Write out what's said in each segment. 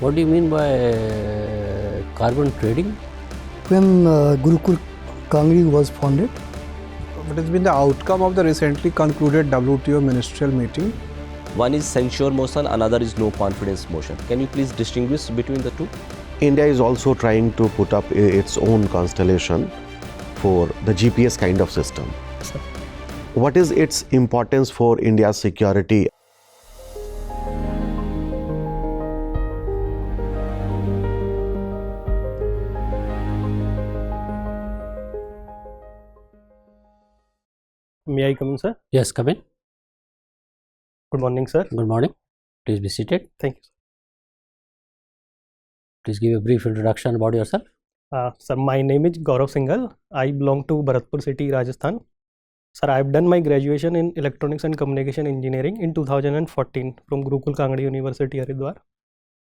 What do you mean by carbon trading? When Gurukul Kangri was founded, What has been the outcome of the recently concluded WTO ministerial meeting? One is censure motion, another is no confidence motion. Can you please distinguish between the two? India is also trying to put up its own constellation for the GPS kind of system. Sir. What is its importance for India's security? May I come in, sir? Yes, come in. Good morning, sir. Good morning. Please be seated. Thank you. Please give a brief introduction about yourself. Sir, my name is Gaurav Singhal. I belong to Bharatpur city, Rajasthan. Sir, I have done my graduation in Electronics and Communication Engineering in 2014 from Gurukul Kangri University, Haridwar.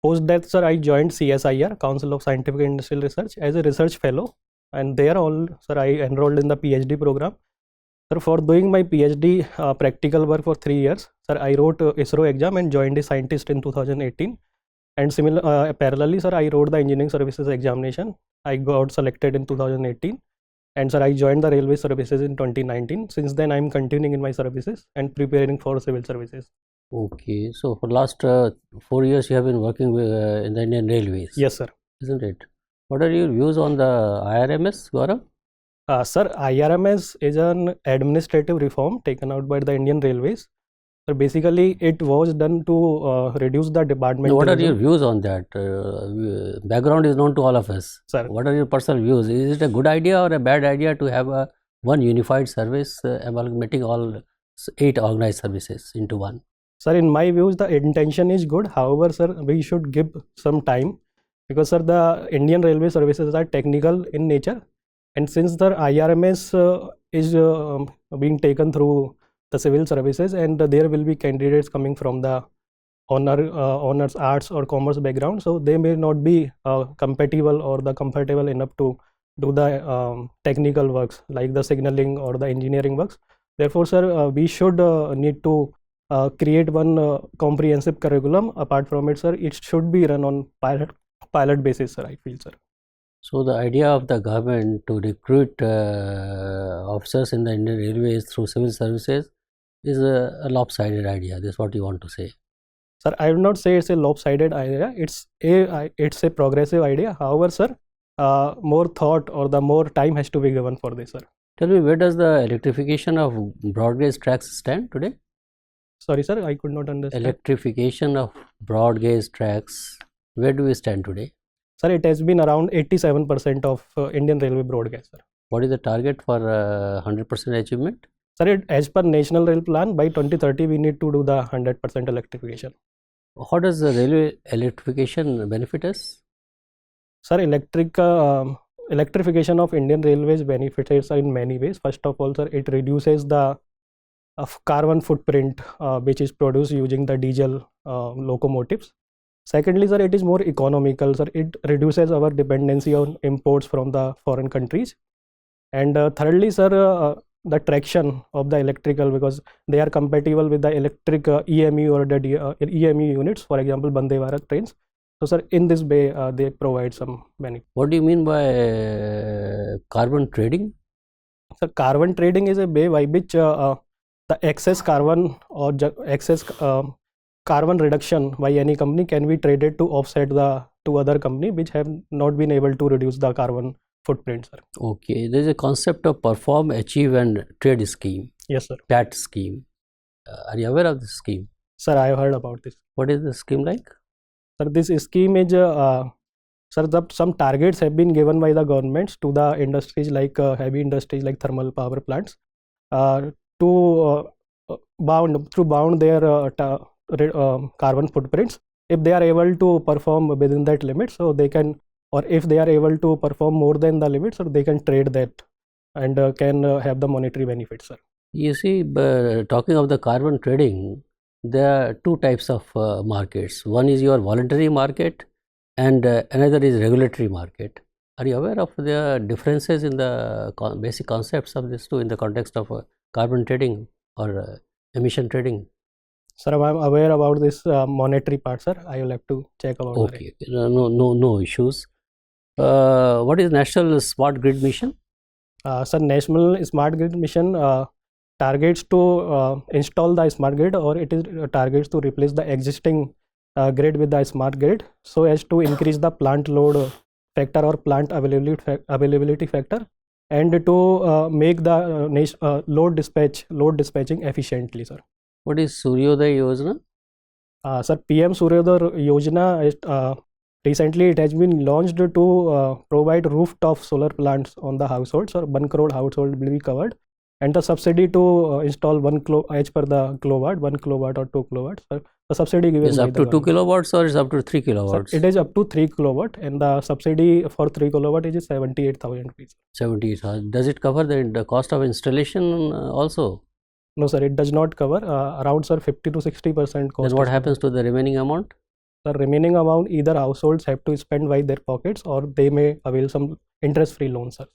Post that, sir, I joined CSIR, Council of Scientific and Industrial Research, as a research fellow, and there sir, I enrolled in the PhD program. Sir, for doing my PhD practical work for 3 years, sir, I wrote ISRO exam and joined a scientist in 2018. And parallelly, sir, I wrote the engineering services examination. I got selected in 2018. And sir, I joined the railway services in 2019. Since then, I am continuing in my services and preparing for civil services. Okay, so for last 4 years you have been working with, in the Indian Railways. Yes, sir. Isn't it? What are your views on the IRMS, Gaurav? Sir, IRMS is an administrative reform taken out by the Indian Railways. So basically, it was done to reduce the department. What are your views on that? Background is known to all of us. Sir. What are your personal views? Is it a good idea or a bad idea to have one unified service amalgamating all 8 organized services into one? Sir, in my views, the intention is good. However, sir, we should give some time because, sir, the Indian railway services are technical in nature. And since the IRMS is being taken through the civil services, and there will be candidates coming from the honors, arts or commerce background, so they may not be compatible or the comfortable enough to do the technical works like the signaling or the engineering works. Therefore, sir, we should need to create one comprehensive curriculum. Apart from it, sir, it should be run on pilot basis, sir, I feel, sir. So the idea of the government to recruit officers in the Indian Railways through civil services is a lopsided idea. That's what you want to say. Sir, I would not say it's a lopsided idea. It's a progressive idea. However, sir, more thought or the more time has to be given for this, sir. Tell me, where does the electrification of broad gauge tracks stand today? Sorry, sir, I could not understand. Electrification of broad gauge tracks, where do we stand today? Sir, it has been around 87% of Indian Railway broad gauge, sir. What is the target for 100% achievement? Sir, as per National Rail Plan, by 2030, we need to do the 100% electrification. How does the railway electrification benefit us? Sir, electrification of Indian Railways benefits us in many ways. First of all, sir, it reduces the carbon footprint which is produced using the diesel locomotives. Secondly, sir, it is more economical, sir. It reduces our dependency on imports from the foreign countries. And thirdly, sir, the traction of the electrical, because they are compatible with the electric EMU or the EMU units, for example, Vande Bharat trains. So, sir, in this way, they provide some benefit. What do you mean by carbon trading? So, carbon trading is a way by which the excess carbon or excess carbon reduction by any company can be traded to offset the two other company which have not been able to reduce the carbon footprint, sir. Okay, there is a concept of perform, achieve and trade scheme. Yes, sir. PAT scheme. Are you aware of this scheme? Sir, I have heard about this. What is the scheme like? Sir, this scheme is, sir, some targets have been given by the governments to the industries like heavy industries like thermal power plants to bound their carbon footprints. If they are able to perform within that limit, so they can, or if they are able to perform more than the limit, so they can trade that and can have the monetary benefits, sir. You see, talking of the carbon trading, there are two types of markets. One is your voluntary market and another is regulatory market. Are you aware of the differences in the basic concepts of these two in the context of carbon trading or emission trading? Sir, I'm aware about this monetary part, sir. I will have to check about that. Okay, no issues. What is National Smart Grid Mission? Sir, National Smart Grid Mission targets to install the smart grid, or it is targets to replace the existing grid with the smart grid, so as to increase the plant load factor or plant availability factor, and to make the load dispatching efficiently, sir. What is Suryodaya Yojana? Sir, PM Suryodaya Yojana recently it has been launched to provide rooftop solar plants on the households, or 1 crore household will be covered, and the subsidy to install as per the kilowatt, 1 kilowatt or 2 kilowatts. The subsidy given Is by up to 2 kilowatts or is up to 3 kilowatts? Sir, it is up to 3 kilowatt, and the subsidy for 3 kilowatt is 78,000 rupees. 78,000. Does it cover the cost of installation also? No, sir, it does not cover. Around, sir, 50 to 60% cost. Then what happens to the remaining amount? The remaining amount either households have to spend by their pockets, or they may avail some interest-free loans, sir.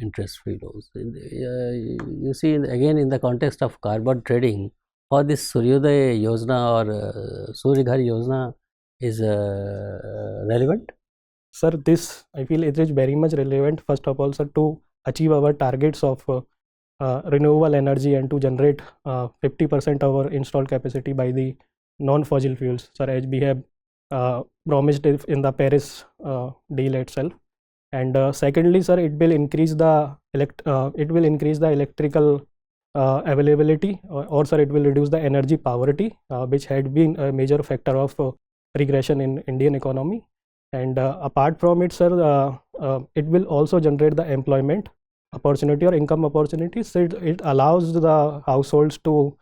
Interest-free loans. You see, again, in the context of carbon trading, for this Suryodaya Yojana or Suryaghar Yojana is relevant? Sir, this I feel it is very much relevant. First of all, sir, to achieve our targets of renewable energy and to generate 50% of our installed capacity by the non-fossil fuels, sir, as we have promised in the Paris deal itself. And secondly, sir, it will increase the electrical availability, or sir, it will reduce the energy poverty, which had been a major factor of regression in Indian economy. And apart from it, sir, it will also generate the employment opportunity or income opportunities. So it allows the households to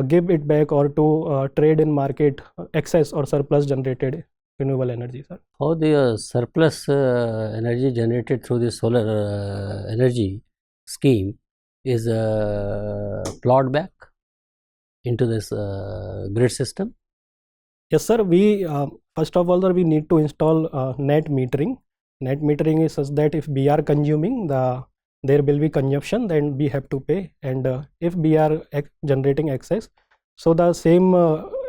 give it back or to trade in market excess or surplus generated renewable energy, sir. How the surplus energy generated through the solar energy scheme is plowed back into this grid system? Yes, sir. We first of all, sir, we need to install net metering. Net metering is such that if we are consuming, there will be consumption, then we have to pay, and if we are generating excess, so the same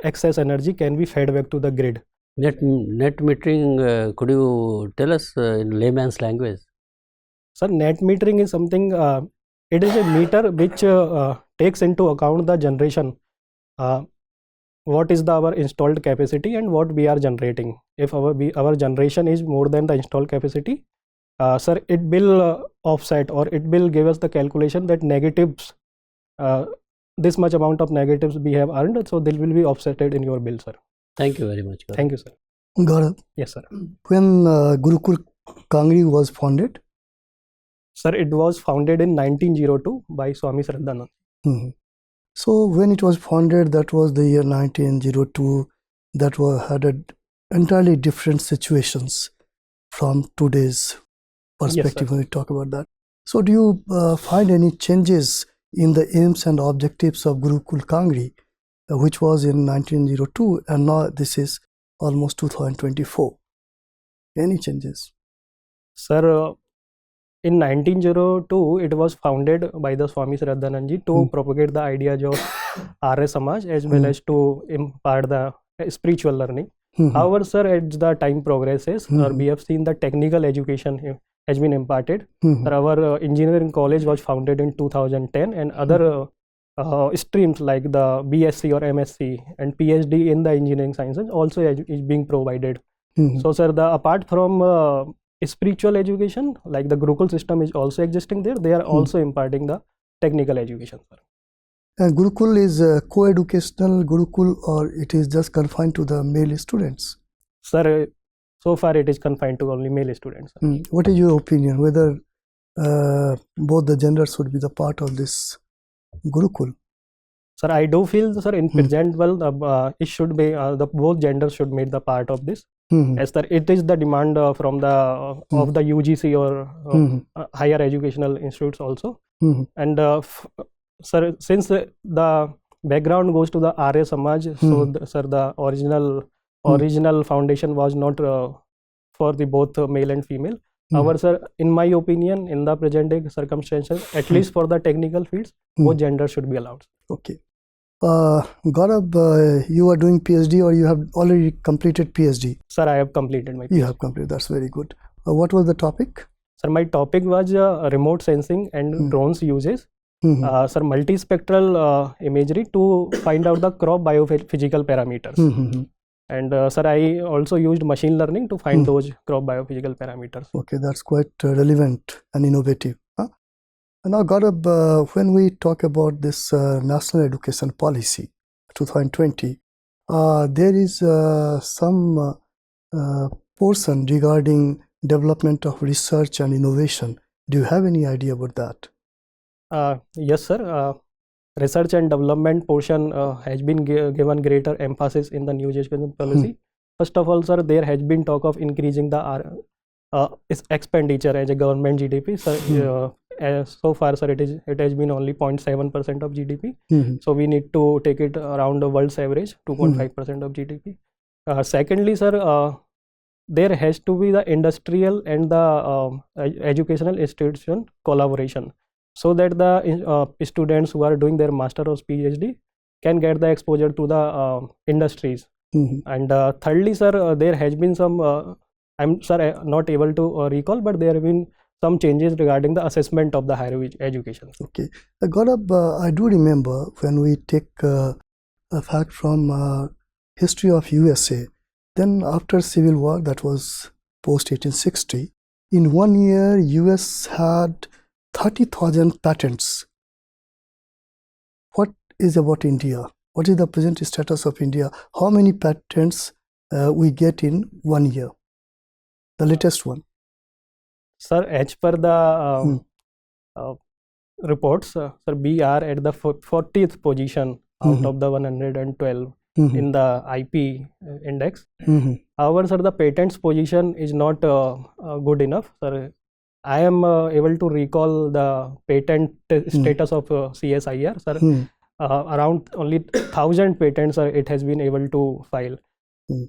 excess energy can be fed back to the grid. Net metering, could you tell us in layman's language? Sir, net metering is something, it is a meter which takes into account the generation, what is our installed capacity and what we are generating. If our generation is more than the installed capacity, sir, it will offset, or it will give us the calculation that negatives, this much amount of negatives we have earned, so they will be offsetted in your bill, sir. Thank you very much, Gaurav. Thank you, sir. Gaurav, Yes, sir. when Gurukul Kangri was founded? Sir, it was founded in 1902 by Swami Shraddhanand. So when it was founded, that was the year 1902, that had entirely different situations from today's perspective. Yes, when we talk about that. So do you find any changes in the aims and objectives of Gurukul Kangri, which was in 1902, and now this is almost 2024? Any changes? Sir, in 1902, it was founded by the Swami Shraddhanand to propagate the ideas of Arya Samaj as well as to impart the spiritual learning. However, sir, as the time progresses, we have seen the technical education has been imparted. Our engineering college was founded in 2010, and other streams like the BSc or MSc and PhD in the engineering sciences also is being provided. So, sir, apart from spiritual education, like the Gurukul system is also existing there, they are also imparting the technical education, sir. And Gurukul is co-educational Gurukul, or it is just confined to the male students? Sir, so far it is confined to only male students. What is your opinion, whether both the genders should be the part of this Gurukul? Sir, I do feel, sir, in present world, it should be both genders should make the part of this. As sir, it is the demand from the of the UGC or higher educational institutes also. And sir, since the background goes to the Arya Samaj, so sir, the original foundation was not for the both male and female. However, sir, in my opinion, in the present day circumstances, at least for the technical fields, both genders should be allowed. Okay. Gaurav, you are doing PhD or you have already completed PhD? Sir, I have completed my PhD. You have completed, that's very good. What was the topic? Sir, my topic was remote sensing and drones uses. Sir, multispectral imagery to find out the crop biophysical parameters. And sir, I also used machine learning to find those crop biophysical parameters. Okay, that's quite relevant and innovative. Now, Gaurav, when we talk about this National Education Policy 2020, there is some portion regarding development of research and innovation. Do you have any idea about that? Yes, sir. Research and development portion has been given greater emphasis in the new education policy. First of all, sir, there has been talk of increasing the expenditure as a government GDP. So, so far, sir, it has been only 0.7% of GDP. So we need to take it around the world's average, 2.5% of GDP. Secondly, sir, there has to be the industrial and the educational institution collaboration, so that the students who are doing their master or PhD can get the exposure to the industries. And thirdly, sir, there has been some, I'm not able to recall, but there have been some changes regarding the assessment of the higher education. Okay. Gaurav, I do remember when we take a fact from history of USA, then after Civil War, that was post 1860, in 1 year, US had 30,000 patents. What is about India? What is the present status of India? How many patents we get in 1 year? The latest one. Sir, as per the reports, sir, we are at the 40th position out of the 112 in the IP index. However, sir, the patents position is not good enough. Sir, I am able to recall the patent status of CSIR. Sir, around only 1,000 patents it has been able to file.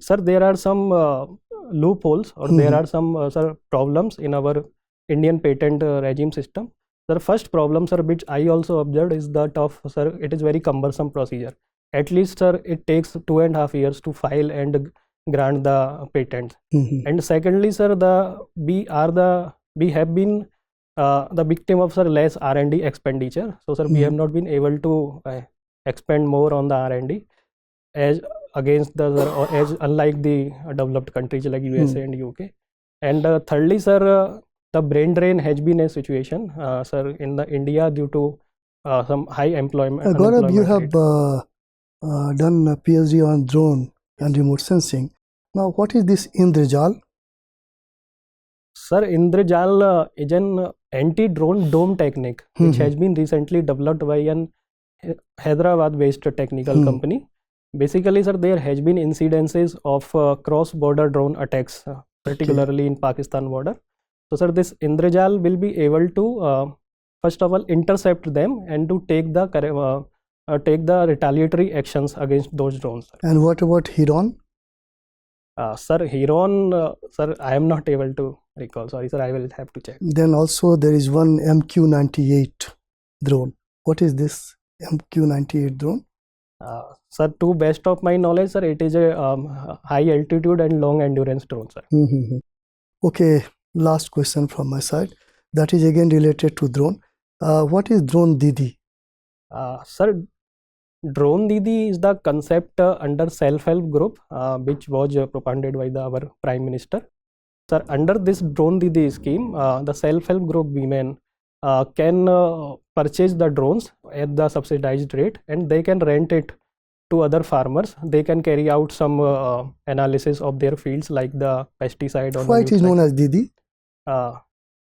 Sir, there are some loopholes, or there are some sir, problems in our Indian patent regime system. The first problem, sir, which I also observed is that of, sir, it is very cumbersome procedure. At least, sir, it takes 2.5 years to file and grant the patent. And secondly, sir, we have been the victim of, sir, less R&D expenditure. So, sir, we have not been able to expend more on the R&D as against the, or as unlike the developed countries like USA and UK. And thirdly, sir, the brain drain has been a situation, sir, in the India due to some high employment. Gaurav, you have done a PhD on drone and remote sensing. Now, what is this Indrajal? Sir, Indrajal is an anti-drone dome technique which has been recently developed by an Hyderabad-based technical company. Basically, sir, there has been incidences of cross-border drone attacks, particularly in Pakistan border. So, sir, this Indrajal will be able to, first of all, intercept them and to take the retaliatory actions against those drones. And what about Heron? Sir, Heron, sir, I am not able to recall. Sorry, sir, I will have to check. Then also there is one MQ-98 drone. What is this MQ-98 drone? Sir, to best of my knowledge, sir, it is a high altitude and long endurance drone, sir. Okay, last question from my side. That is again related to drone. What is Drone Didi? Sir, Drone Didi is the concept under self-help group which was propounded by our Prime Minister. Sir, under this Drone Didi scheme, the self-help group women can purchase the drones at the subsidized rate, and they can rent it to other farmers. They can carry out some analysis of their fields, like the pesticide. Why it is known as Didi?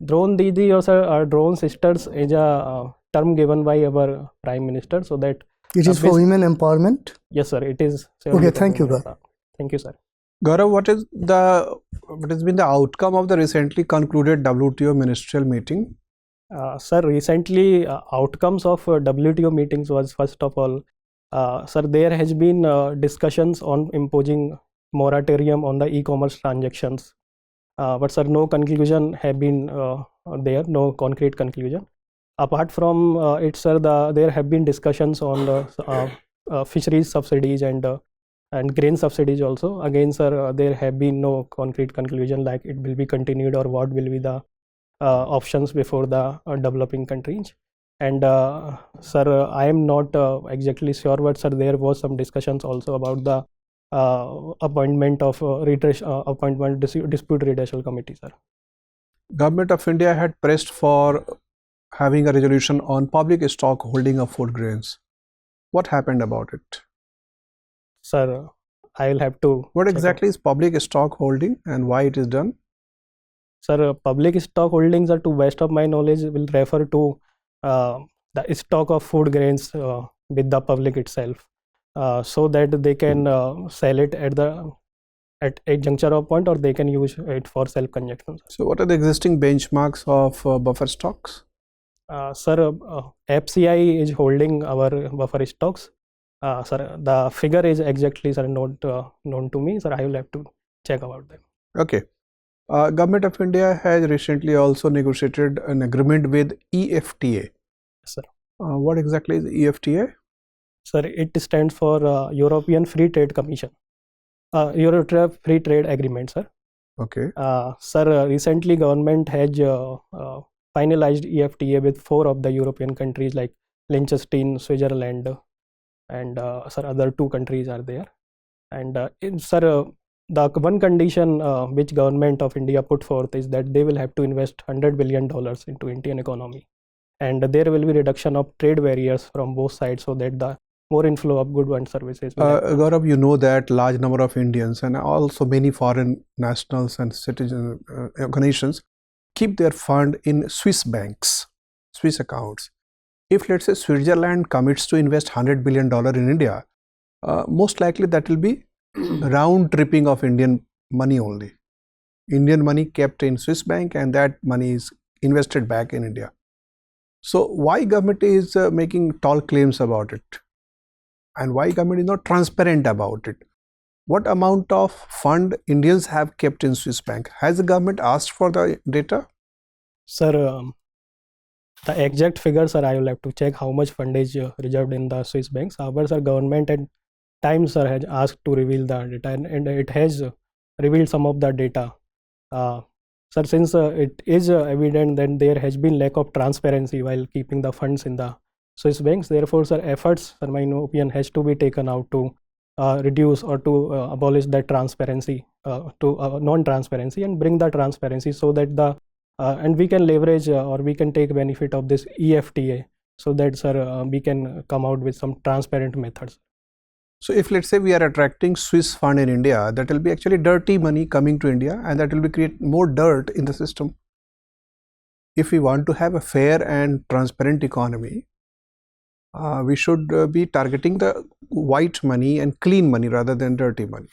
Drone Didi or sir, Drone Sisters is a term given by our Prime Minister, so that it is for women empowerment. Yes, sir. It is. Okay, thank you, Gaurav. Thank you, sir. Gaurav, what has been the outcome of the recently concluded WTO ministerial meeting? Sir, recently outcomes of WTO meetings was, first of all, sir, there has been discussions on imposing moratorium on the e-commerce transactions, but sir, no conclusion have been there, no concrete conclusion. Apart from it, sir, there have been discussions on fisheries subsidies and grain subsidies also. Again, sir, there have been no concrete conclusion like it will be continued or what will be the options before the developing countries. And sir, I am not exactly sure, but sir, there was some discussions also about the appointment of dispute redressal committee, sir. Government of India had pressed for having a resolution on public stock holding of food grains. What happened about it? Sir, I will have to. What check exactly is public stock holding and why it is done? Sir, public stock holdings are, to best of my knowledge, will refer to the stock of food grains with the public itself, so that they can sell it at a juncture of point, or they can use it for self-consumption. So what are the existing benchmarks of buffer stocks? Sir, FCI is holding our buffer stocks. Sir, the figure is exactly, sir, not known to me. Sir, I will have to check about them. Okay. Government of India has recently also negotiated an agreement with EFTA. Sir. What exactly is EFTA? Sir, it stands for European Free Trade Commission. European Free Trade Agreement, sir. Okay. Sir, recently government has finalized EFTA with 4 of the European countries like Liechtenstein, Switzerland, and sir, other 2 countries are there. And sir, the one condition which government of India put forth is that they will have to invest $100 billion into Indian economy, and there will be reduction of trade barriers from both sides, so that the more inflow of goods and services will happen. Gaurav, you know that large number of Indians and also many foreign nationals and citizen organizations keep their fund in Swiss banks, Swiss accounts. If let's say Switzerland commits to invest $100 billion in India, most likely that will be round tripping of Indian money only. Indian money kept in Swiss bank and that money is invested back in India. So why government is making tall claims about it? And why government is not transparent about it? What amount of fund Indians have kept in Swiss bank? Has the government asked for the data? Sir, the exact figures, sir, I will have to check how much fund is reserved in the Swiss banks. However, sir, government at times, sir, has asked to reveal the data, and it has revealed some of the data. Sir, since it is evident that there has been lack of transparency while keeping the funds in the Swiss banks, therefore, sir, efforts, sir, my opinion, has to be taken out to reduce or to abolish that transparency to non-transparency and bring the transparency, so that the and we can leverage or we can take benefit of this EFTA, so that, sir, we can come out with some transparent methods. So if let's say we are attracting Swiss fund in India, that will be actually dirty money coming to India, and that will be create more dirt in the system. If we want to have a fair and transparent economy, we should be targeting the white money and clean money rather than dirty money.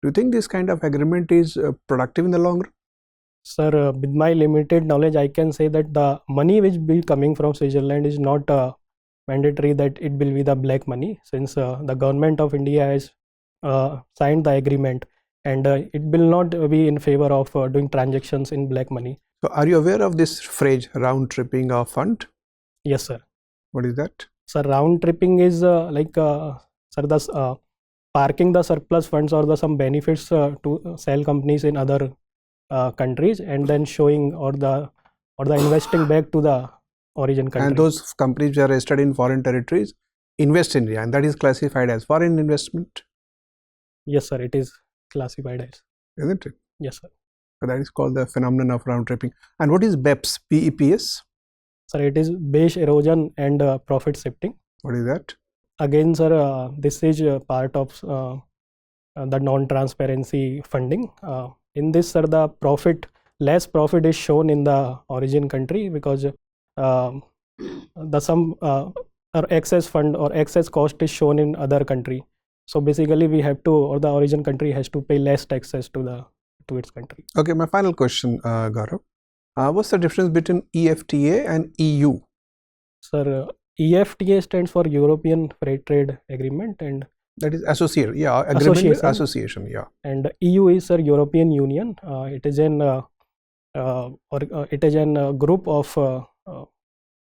Do you think this kind of agreement is productive in the long run? Sir, with my limited knowledge, I can say that the money which will be coming from Switzerland is not mandatory that it will be the black money, since the government of India has signed the agreement, and it will not be in favor of doing transactions in black money. So are you aware of this phrase, round tripping of fund? Yes, sir. What is that? Sir, round tripping is like, sir, the parking the surplus funds or the some benefits to sell companies in other countries, and then showing or the investing back to the origin country. And those companies which are registered in foreign territories invest in India, and that is classified as foreign investment. Yes, sir, it is classified as. Isn't it? Yes, sir. So that is called the phenomenon of round tripping. And what is BEPS? BEPS? Sir, it is base erosion and profit shifting. What is that? Again, sir, this is part of the non-transparency funding. In this, sir, the less profit is shown in the origin country, because the some or excess fund or excess cost is shown in other country. So basically, we have to, or the origin country has to pay less taxes to its country. Okay, my final question, Gaurav. What's the difference between EFTA and EU? Sir, EFTA stands for European Free Trade Agreement, and that is associate, yeah, agreement with association, yeah. And EU is, sir, European Union. It is an group of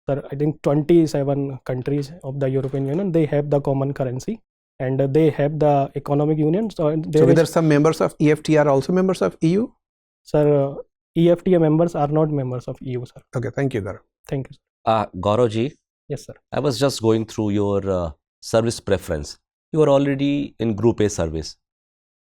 Sir, I think 27 countries of the European Union, they have the common currency and they have the economic union. So whether some members of EFT are also members of EU? Sir, EFTA members are not members of EU, sir. Okay, thank you, Gaurav. Thank you. Gaurav ji, Yes, sir. I was just going through your service preference. You are already in Group A service.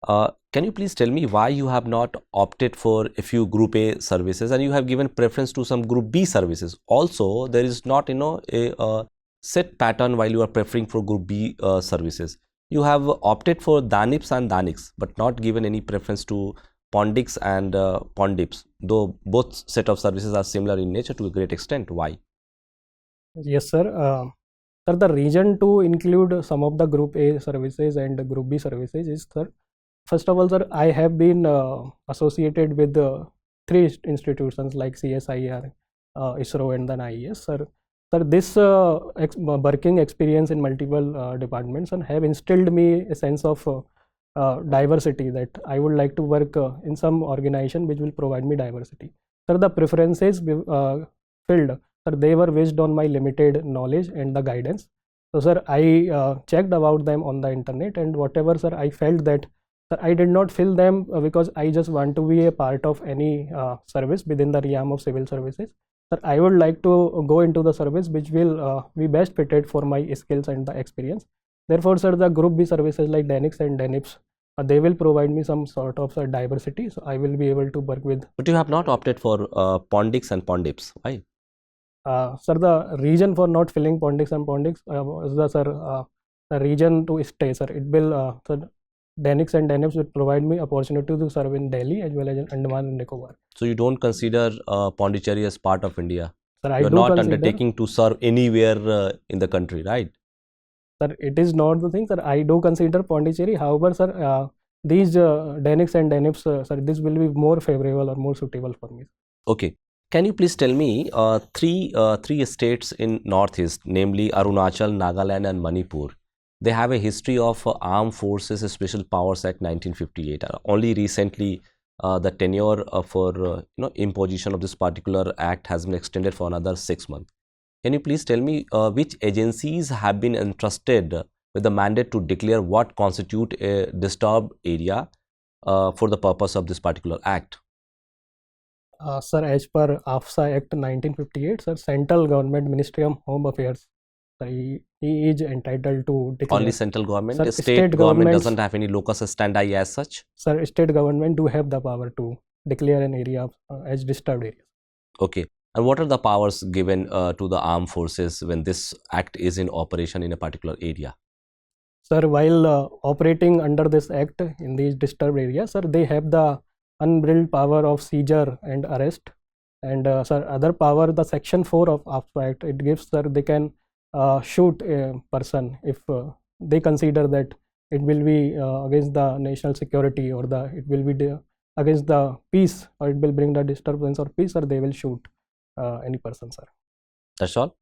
Can you please tell me why you have not opted for a few Group A services and you have given preference to some Group B services? Also, there is not a set pattern while you are preferring for Group B services. You have opted for DANIPS and DANICS, but not given any preference to Pondix and Pondips, though both set of services are similar in nature to a great extent. Why? Yes, sir. Sir, the reason to include some of the Group A services and Group B services is, sir, first of all, sir, I have been associated with 3 institutions like CSIR, ISRO and then IAS. Sir, this working experience in multiple departments and have instilled me a sense of diversity, that I would like to work in some organization which will provide me diversity. Sir, the preferences filled, sir, they were based on my limited knowledge and the guidance. So, sir, I checked about them on the internet, and whatever, sir, I felt that, sir, I did not fill them because I just want to be a part of any service within the realm of civil services. Sir, I would like to go into the service which will be best fitted for my skills and the experience. Therefore, sir, the Group B services like DANICS and DANIPS, they will provide me some sort of diversity, so I will be able to work with. But you have not opted for Pondix and Pondips. Why? Sir, the reason for not filling Pondix and Pondix is the reason to stay, sir. It will, sir, DANICS and DANIPS will provide me opportunity to serve in Delhi as well as in Andaman and Nicobar. So you don't consider Pondicherry as part of India? Sir, you are not undertaking to serve anywhere in the country, right? Sir, it is not the thing, sir. I do consider Pondicherry. However, sir, these DANICS and DANIPS, sir, this will be more favorable or more suitable for me. Okay. Can you please tell me three states in Northeast, namely Arunachal, Nagaland and Manipur? They have a history of Armed Forces Special Powers Act 1958. Only recently, the tenure for imposition of this particular act has been extended for another 6 months. Can you please tell me which agencies have been entrusted with the mandate to declare what constitute a disturbed area for the purpose of this particular act? Sir, as per AFSA Act 1958, sir, Central Government Ministry of Home Affairs, sir, he is entitled to declare. Only central government? Sir, state government doesn't have any locus standi as such? Sir, state government do have the power to declare an area as disturbed area. Okay. And what are the powers given to the armed forces when this act is in operation in a particular area? Sir, while operating under this act in these disturbed areas, sir, they have the unbridled power of seizure and arrest. And sir, other power, the section 4 of AFSA Act, it gives, sir, they can shoot a person if they consider that it will be against the national security, or it will be against the peace, or it will bring the disturbance or peace, or they will shoot any person, sir. That's all?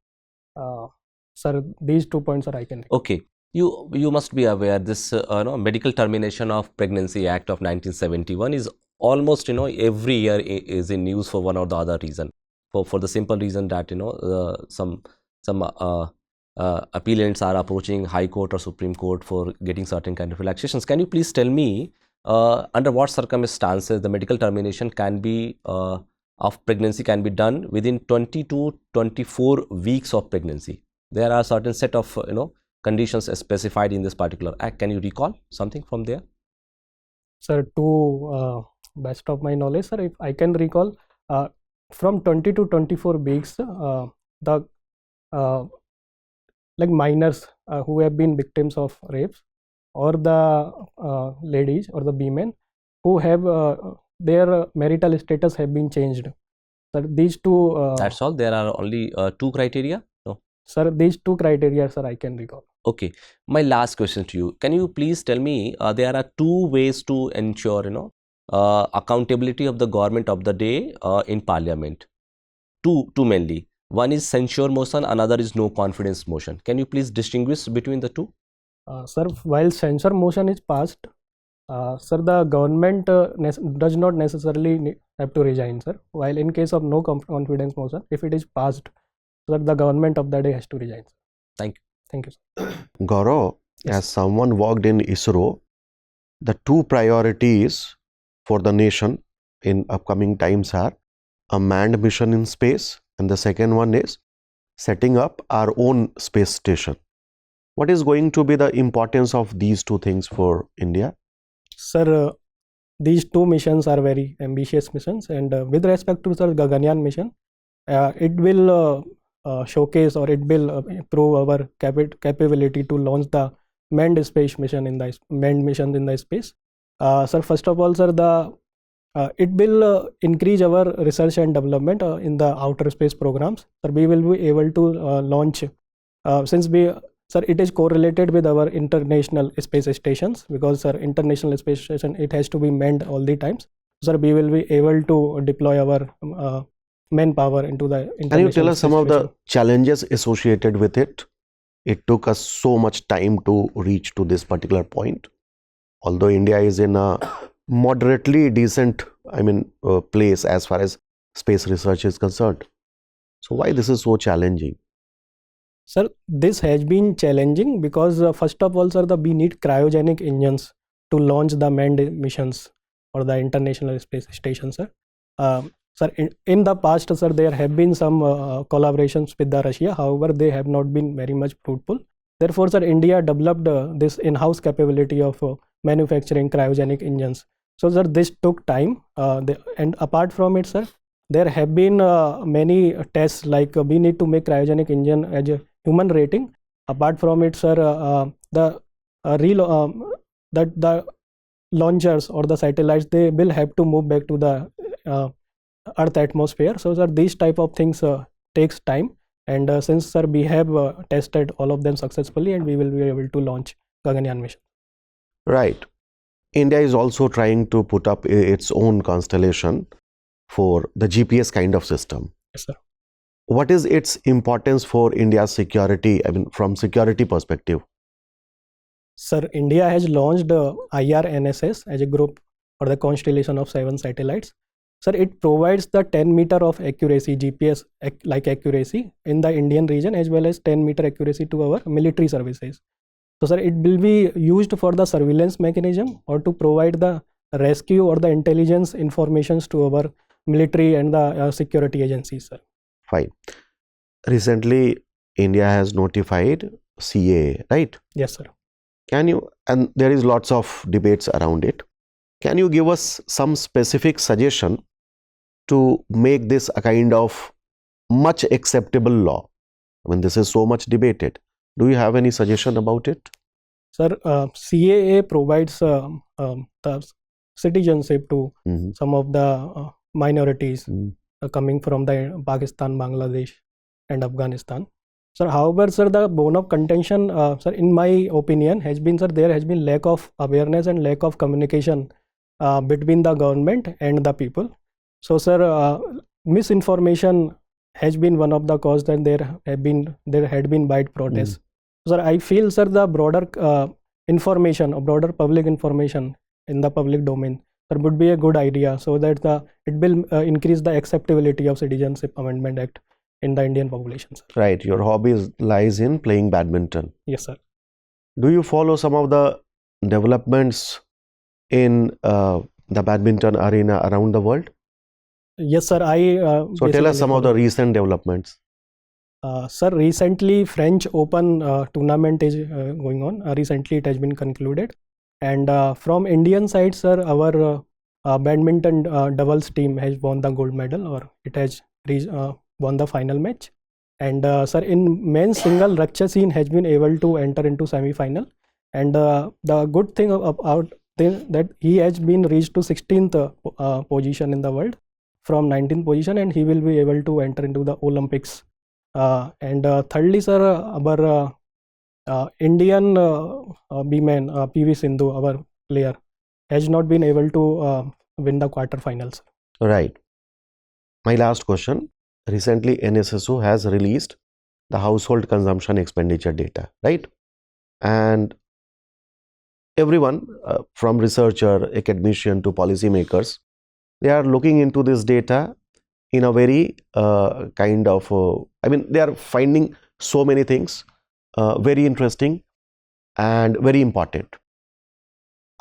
Sir, these 2 points are I can. Okay. You must be aware this Medical Termination of Pregnancy Act of 1971 is almost every year is in news for one or the other reason. For the simple reason that some appellants are approaching High Court or Supreme Court for getting certain kind of relaxations. Can you please tell me under what circumstances the medical termination can be of pregnancy can be done within 20 to 24 weeks of pregnancy? There are certain set of conditions specified in this particular act. Can you recall something from there? Sir, to best of my knowledge, sir, if I can recall, from 20 to 24 weeks, the like minors who have been victims of rapes, or the ladies or the women who have their marital status have been changed. Sir, these two. That's all? There are only 2 criteria? No. Sir, these 2 criteria, sir, I can recall. Okay. My last question to you. Can you please tell me there are 2 ways to ensure accountability of the government of the day in Parliament? Two mainly. One is censure motion, another is no confidence motion. Can you please distinguish between the 2? Sir, while censure motion is passed, sir, the government does not necessarily have to resign, sir. While in case of no confidence motion, if it is passed, So that the government of the day has to resign. Thank you. Thank you, sir. Gaurav, Yes. as someone worked in ISRO, the two priorities for the nation in upcoming times are a manned mission in space, and the second one is setting up our own space station. What is going to be the importance of these two things for India? Sir, these two missions are very ambitious missions, and with respect to Sir Gaganyaan mission, it will showcase or it will prove our capability to launch the manned space mission in the manned missions in the space. Sir, first of all, sir, it will increase our research and development in the outer space programs. Sir, we will be able to launch since we. Sir, it is correlated with our international space stations because, sir, international space station, it has to be manned all the times. Sir, we will be able to deploy our manpower into the international. Can you tell us some space of the station. challenges associated with it? It took us so much time to reach to this particular point. Although India is in a moderately decent, place as far as space research is concerned. So why this is so challenging? Sir, this has been challenging because first of all, sir, we need cryogenic engines to launch the manned missions or the international space station, sir. Sir, in the past, sir, there have been some collaborations with the Russia. However, they have not been very much fruitful. Therefore, sir, India developed this in-house capability of manufacturing cryogenic engines. So, sir, this took time. And apart from it, sir, there have been many tests like we need to make cryogenic engine as a human rating. Apart from it, sir, the launchers or the satellites, they will have to move back to the Earth atmosphere. So, sir, these type of things takes time. And since, sir, we have tested all of them successfully, and we will be able to launch Gaganyaan mission. Right. India is also trying to put up its own constellation for the GPS kind of system. Yes, sir. What is its importance for India's security, from security perspective? Sir, India has launched IRNSS as a group or the constellation of 7 satellites. Sir, it provides the 10-meter of accuracy, GPS like accuracy in the Indian region, as well as 10-meter accuracy to our military services. So, sir, it will be used for the surveillance mechanism or to provide the rescue or the intelligence informations to our military and the security agencies, sir. Fine. Recently, India has notified CAA, right? Yes, sir. Can you, and there is lots of debates around it. Can you give us some specific suggestion to make this a kind of much acceptable law? This is so much debated. Do you have any suggestion about it? Sir, CAA provides the citizenship to some of the minorities coming from the Pakistan, Bangladesh and Afghanistan. Sir, however, sir, the bone of contention, sir, in my opinion, has been, sir, there has been lack of awareness and lack of communication between the government and the people. So, sir, misinformation has been one of the cause, and there had been wide protests. Sir, I feel, sir, the broader information or broader public information in the public domain, sir, would be a good idea, so that it will increase the acceptability of Citizenship Amendment Act in the Indian population, sir. Right. Your hobby lies in playing badminton. Yes, sir. Do you follow some of the developments in the badminton arena around the world? Yes, sir. So tell us some of the recent developments. Sir, recently French Open tournament is going on. Recently it has been concluded, and from Indian side, sir, our badminton doubles team has won the gold medal, or it has won the final match. And sir, in men's single, Raksha Singh has been able to enter into semi-final, and the good thing about that he has been reached to 16th position in the world from 19th position, and he will be able to enter into the Olympics. And thirdly, sir, our Indian B-man PV Sindhu, our player, has not been able to win the quarterfinals. Right. My last question. Recently, NSSO has released the household consumption expenditure data, right? And everyone from researcher, academician to policymakers, they are looking into this data in a very kind of, I mean, they are finding so many things very interesting and very important.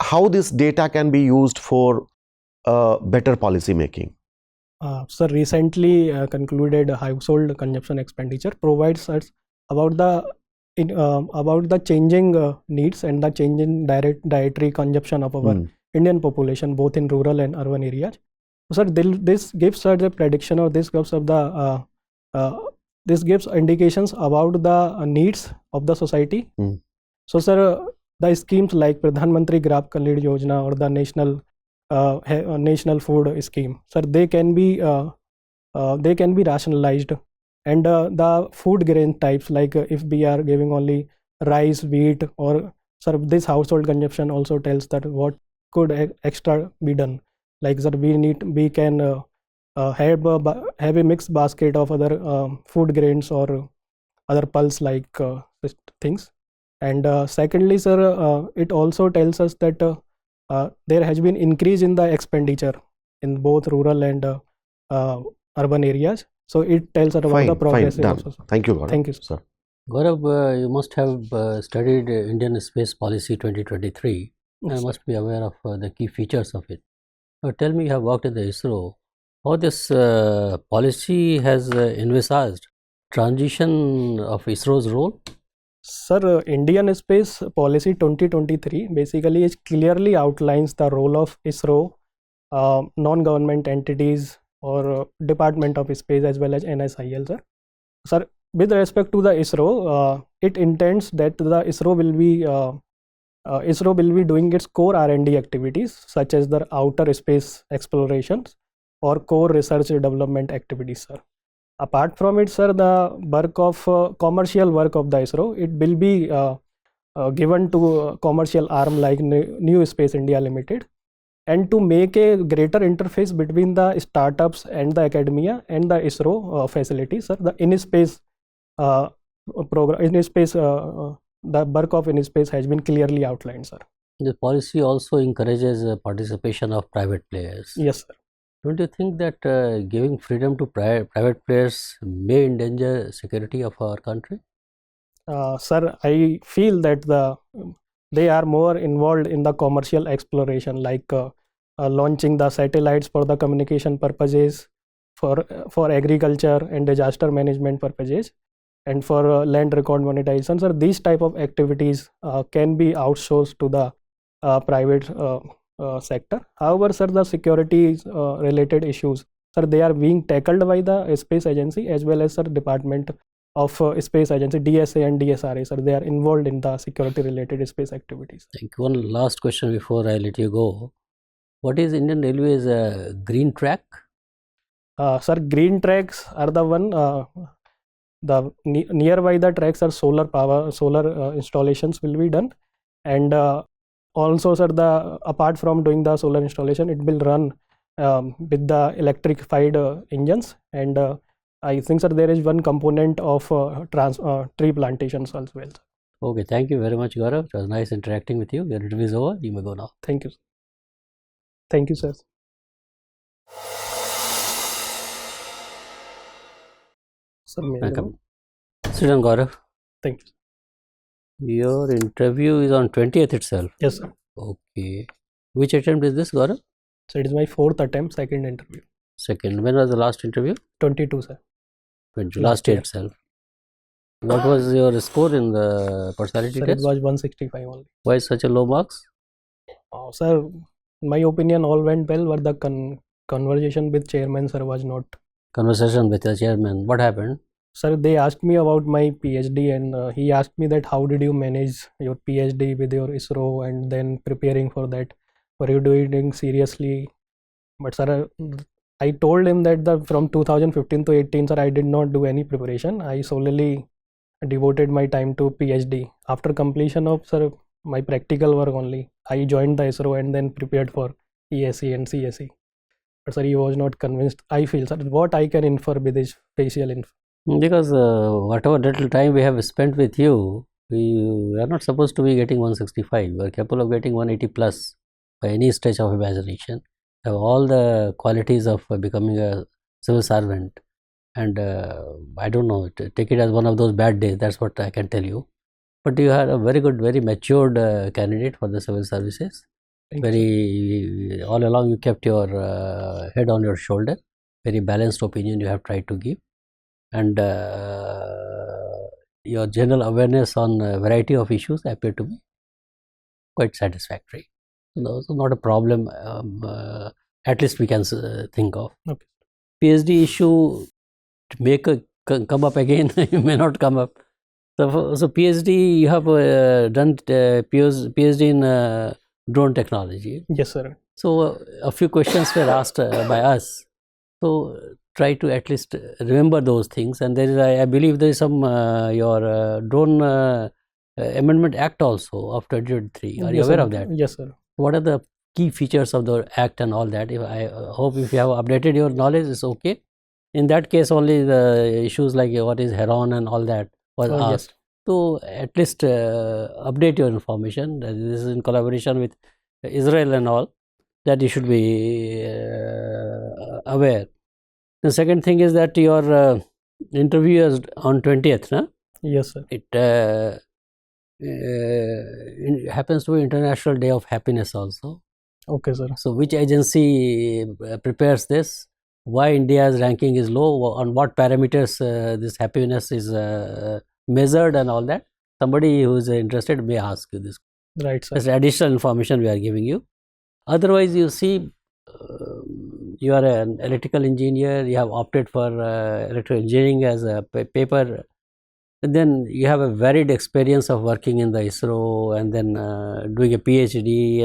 How this data can be used for better policy making? Sir, recently concluded household consumption expenditure provides us about the changing needs and the changing dietary consumption of our Indian population, both in rural and urban areas. So, sir, this gives us a prediction, or this gives us this gives indications about the needs of the society. So, sir, the schemes like Pradhan Mantri Grab Khalid Yojana or the national food scheme, sir, they can be rationalized, and the food grain types, like if we are giving only rice, wheat, or sir, this household consumption also tells that what could extra be done. Like, sir, we can have a mixed basket of other food grains or other pulse like things. And secondly, sir, it also tells us that there has been increase in the expenditure in both rural and urban areas. So it tells us about the progress. Done. Thank you, Gaurav. Thank you, sir. Gaurav, you must have studied Indian Space Policy 2023 and must be aware of the key features of it. Now, tell me, you have worked in the ISRO, how this policy has envisaged transition of ISRO's role? Sir, Indian Space Policy 2023 basically is clearly outlines the role of ISRO, non-government entities, or Department of Space, as well as NSIL, sir. Sir, with respect to the ISRO, it intends that the ISRO will be doing its core R&D activities, such as the outer space explorations or core research and development activities, sir. Apart from it, sir, the work of commercial work of the ISRO, it will be given to a commercial arm like New Space India Limited, and to make a greater interface between the startups and the academia and the ISRO facilities, sir, the in-space program, in-space, the work of in-space has been clearly outlined, sir. The policy also encourages participation of private players. Yes, sir. Don't you think that giving freedom to private players may endanger security of our country? Sir, I feel that they are more involved in the commercial exploration, like launching the satellites for the communication purposes, for agriculture and disaster management purposes, and for land record monetization. Sir, these type of activities can be outsourced to the private sector. However, sir, the security related issues, sir, they are being tackled by the space agency as well as, sir, Department of Space Agency, DSA and DSRA, sir. They are involved in the security related space activities. Thank you. One last question before I let you go. What is Indian Railways green track? Sir, green tracks are the one, the nearby the tracks are solar installations will be done, and also, sir, apart from doing the solar installation, it will run with the electrified engines, and I think, sir, there is one component of tree plantations as well. Okay, thank you very much, Gaurav. It was nice interacting with you. Your interview is over. You may go now. Thank you. Thank you, sir. Sir, welcome. Sit down, Gaurav. Thank you. Your interview is on 20th itself. Yes, sir. Okay. Which attempt is this, Gaurav? So it is my 4th attempt, second interview. Second. When was the last interview? 22, sir. 20. Last year itself. What was your score in the personality sir, test? It was 165 only. Why such a low marks? Sir, in my opinion, all went well, but the conversation with chairman, sir, was not. Conversation with the chairman. What happened? Sir, they asked me about my PhD, and he asked me that how did you manage your PhD with your ISRO and then preparing for that? Were you doing seriously? But sir, I told him that from 2015 to 18, sir, I did not do any preparation. I solely devoted my time to PhD. After completion of, sir, my practical work only, I joined the ISRO and then prepared for ESE and CSE. But sir, he was not convinced. I feel, sir, what I can infer with his facial info. Because whatever little time we have spent with you, we are not supposed to be getting 165. We are capable of getting 180 plus by any stretch of imagination. Have all the qualities of becoming a civil servant, and I don't know, take it as one of those bad days. That's what I can tell you. But you are a very good, very matured candidate for the civil services. Very all along you kept your head on your shoulder. Very balanced opinion you have tried to give, and your general awareness on a variety of issues appear to be quite satisfactory. So not a problem. At least we can think of. Okay. PhD issue may come up again. It may not come up. So PhD, you have done PhD in drone technology. Yes, sir. So a few questions were asked by us. So try to at least remember those things. And there is, I believe, there is some your Drone Amendment Act also of 2023. Are you aware of that? Yes, sir. What are the key features of the act and all that? If I hope if you have updated your knowledge, it's okay. In that case, only the issues like what is heron and all that was asked. Yes. So at least update your information. This is in collaboration with Israel and all, that you should be aware. The second thing is that your interview is on 20th, na? Yes, sir. It happens to be International Day of Happiness also. Okay, sir. So which agency prepares this? Why India's ranking is low? On what parameters this happiness is measured and all that? Somebody who is interested may ask you this. Right, sir. That's additional information we are giving you. Otherwise, you see, you are an electrical engineer, you have opted for electrical engineering as a paper, and then you have a varied experience of working in the ISRO and then doing a PhD,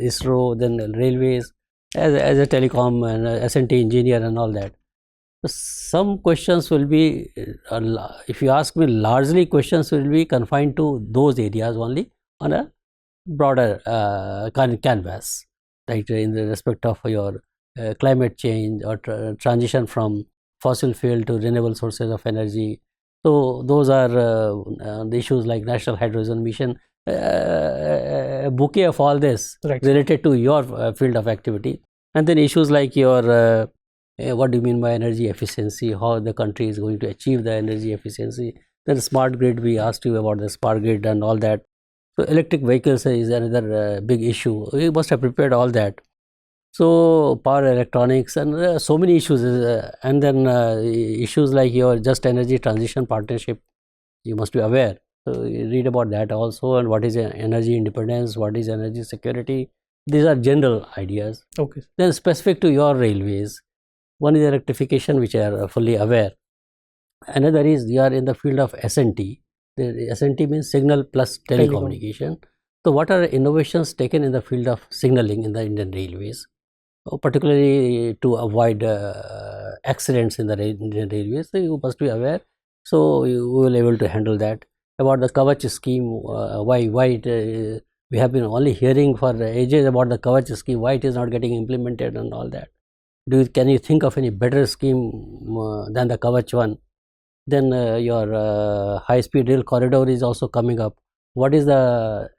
ISRO, then railways, as a telecom and S&T engineer and all that. So some questions will be, if you ask me, largely questions will be confined to those areas only on a broader canvas, like in the respect of your climate change or transition from fossil fuel to renewable sources of energy. So those are the issues like National Hydrogen Mission, a bouquet of all this related to your field of activity. And then issues like your, what do you mean by energy efficiency, how the country is going to achieve the energy efficiency. Then smart grid, we asked you about the smart grid and all that. So electric vehicles is another big issue. We must have prepared all that. So power electronics and so many issues, and then issues like your just energy transition partnership, you must be aware. So you read about that also, and what is energy independence, what is energy security. These are general ideas. Okay. Then specific to your railways, one is electrification, which are fully aware. Another is you are in the field of S&T. The S&T means signal plus telecommunication. So what are innovations taken in the field of signaling in the Indian Railways, particularly to avoid accidents in the Indian Railways? So you must be aware. So you will be able to handle that. About the Kavach scheme, why we have been only hearing for ages about the Kavach scheme, why it is not getting implemented and all that. Can you think of any better scheme than the Kavach one? Then your high-speed rail corridor is also coming up. What is the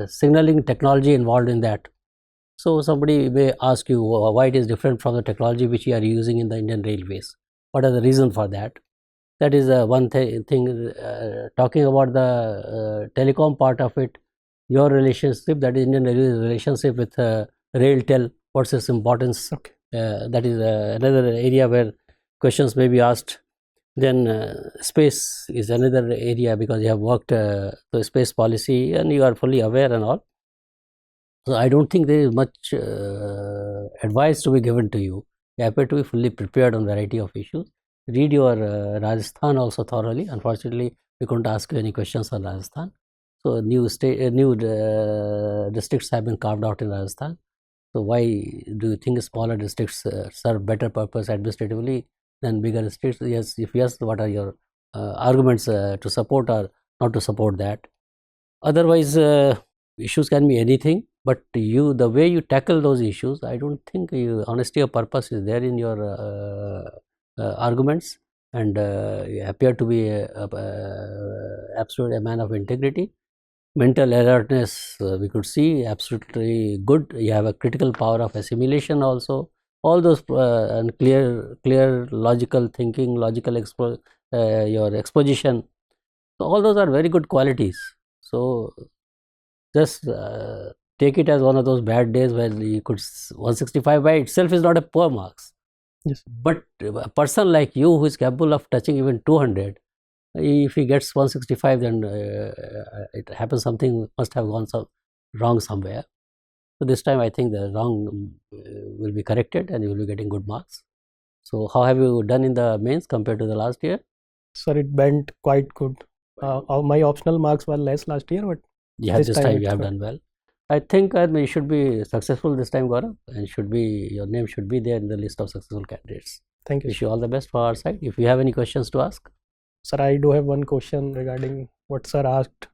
signaling technology involved in that? So somebody may ask you why it is different from the technology which you are using in the Indian Railways. What are the reasons for that? That is one thing. Talking about the telecom part of it, your relationship, that is Indian Railways relationship with RailTel, what's its importance? Okay. That is another area where questions may be asked. Then space is another area, because you have worked the space policy and you are fully aware and all. So I don't think there is much advice to be given to you. You appear to be fully prepared on variety of issues. Read your Rajasthan also thoroughly. Unfortunately, we couldn't ask you any questions on Rajasthan. So new districts have been carved out in Rajasthan. So why do you think smaller districts serve better purpose administratively than bigger districts? Yes, if yes, what are your arguments to support or not to support that? Otherwise, issues can be anything, but the way you tackle those issues, I don't think honesty of purpose is there in your arguments, and you appear to be absolutely a man of integrity. Mental alertness, we could see, absolutely good. You have a critical power of assimilation also. all those and clear logical thinking, logical your exposition. So all those are very good qualities. So just take it as one of those bad days where you could 165 by itself is not a poor marks. Yes. But a person like you who is capable of touching even 200, if he gets 165, then it happens, something must have gone wrong somewhere. So this time I think the wrong will be corrected and you will be getting good marks. So how have you done in the mains compared to the last year? Sir, it went quite good. My optional marks were less last year, but Yeah, this time you have done well. I think you should be successful this time, Gaurav, and your name should be there in the list of successful candidates. Thank you. Wish you all the best for our side. If you have any questions to ask. Sir, I do have one question regarding what sir asked.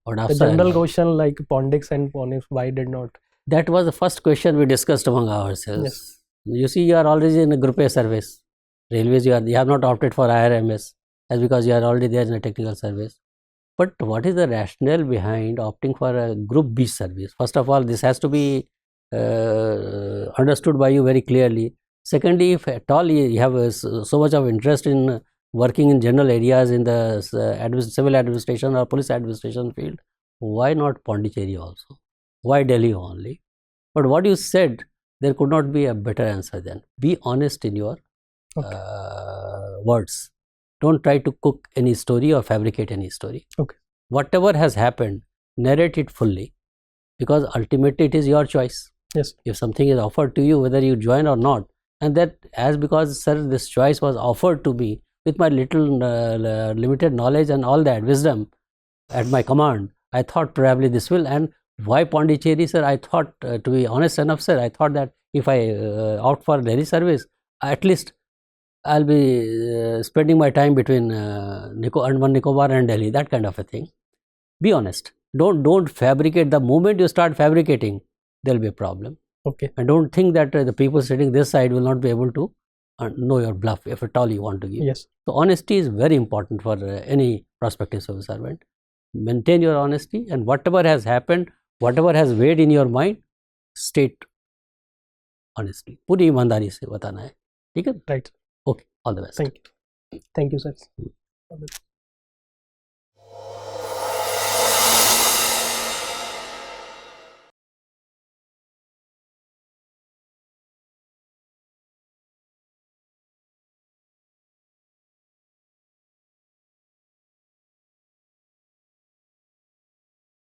What The general question like Pondix and Ponix, why did not? That was the first question we discussed among ourselves. Yes. You see, you are already in a Group A service. Railways, you have not opted for IRMS as because you are already there in a technical service. But what is the rationale behind opting for a Group B service? First of all, this has to be understood by you very clearly. Secondly, if at all you have so much of interest in working in general areas in the civil administration or police administration field, why not Pondicherry also? Why Delhi only? But what you said, there could not be a better answer than be honest in your words. Don't try to cook any story or fabricate any story. Okay. Whatever has happened, narrate it fully, because ultimately it is your choice. Yes. If something is offered to you, whether you join or not, and that because sir, this choice was offered to me with my little limited knowledge and all that wisdom at my command, I thought probably this will. And why Pondicherry, sir? I thought, to be honest enough, sir, I thought that if I opt for Delhi service, at least I'll be spending my time between Andaman Nicobar and Delhi, that kind of a thing. Be honest. Don't fabricate. The moment you start fabricating, there'll be a problem. Okay. And don't think that the people sitting this side will not be able to know your bluff if at all you want to give. Yes. So honesty is very important for any prospective civil servant. Maintain your honesty, and whatever has happened, whatever has weighed in your mind, state honestly. पूरी ईमानदारी से बताना है. ठीक है? Right. Okay. All the best. Thank you. Thank you, sir.